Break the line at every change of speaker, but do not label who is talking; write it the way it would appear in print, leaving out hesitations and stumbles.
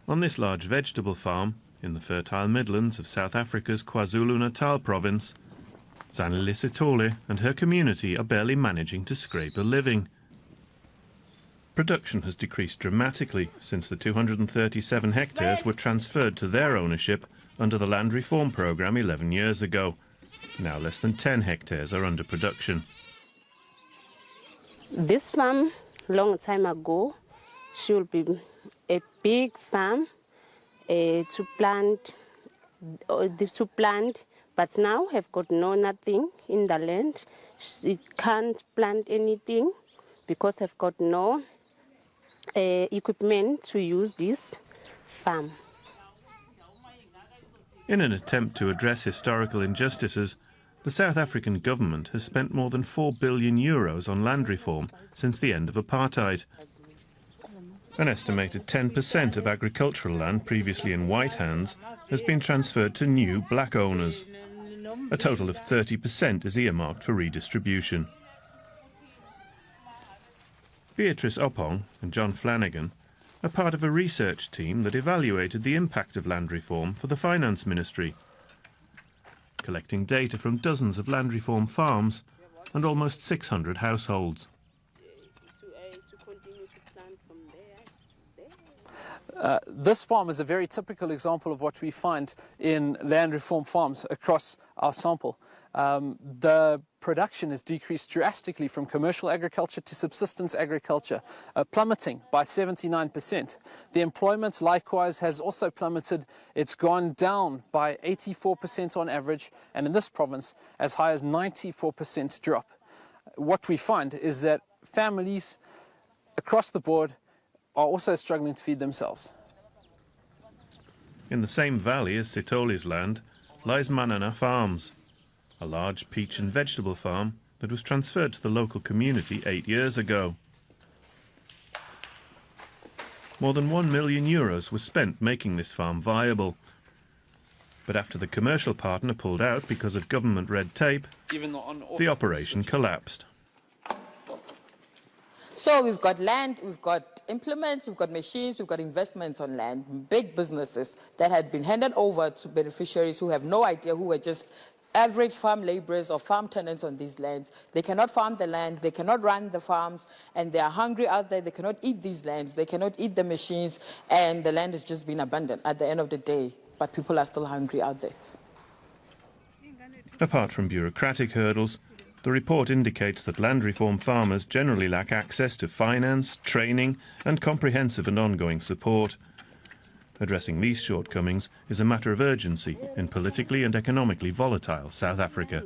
On this large vegetable farm, in the fertile Midlands of South Africa's KwaZulu-Natal province, Zanele Sithole and her community are barely managing to scrape a living. Production has decreased dramatically since the 237 hectares were transferred to their ownership under the land reform programme 11 years ago. Now less than 10 hectares are under production.
This farm, long time ago, should be a big farm to plant, but now have got nothing in the land. It can't plant anything because they've got no equipment to use this farm.
In an attempt to address historical injustices, the South African government has spent more than €4 billion on land reform since the end of apartheid. An estimated 10% of agricultural land previously in white hands has been transferred to new black owners. A total of 30% is earmarked for redistribution. Beatrice Oppong and John Flanagan are part of a research team that evaluated the impact of land reform for the Finance Ministry, collecting data from dozens of land reform farms and almost 600 households.
This farm is a very typical example of what we find in land reform farms across our sample. The production has decreased drastically from commercial agriculture to subsistence agriculture, plummeting by 79%. The employment likewise has also plummeted. It's gone down by 84% on average, and in this province as high as 94% drop. What we find is that families across the board are also struggling to feed themselves.
In the same valley as Sithole's land lies Manana Farms, a large peach and vegetable farm that was transferred to the local community 8 years ago. More than €1 million was spent making this farm viable. But after the commercial partner pulled out because of government red tape, the operation collapsed.
So we've got land, we've got implements, we've got machines, we've got investments on land, big businesses that had been handed over to beneficiaries who have no idea, who were just average farm laborers or farm tenants on these lands. They cannot farm the land, they cannot run the farms, and they are hungry out there. They cannot eat these lands, they cannot eat the machines, and the land has just been abandoned at the end of the day. But people are still hungry out there.
Apart from bureaucratic hurdles, the report indicates that land reform farmers generally lack access to finance, training and comprehensive and ongoing support. Addressing these shortcomings is a matter of urgency in politically and economically volatile South Africa.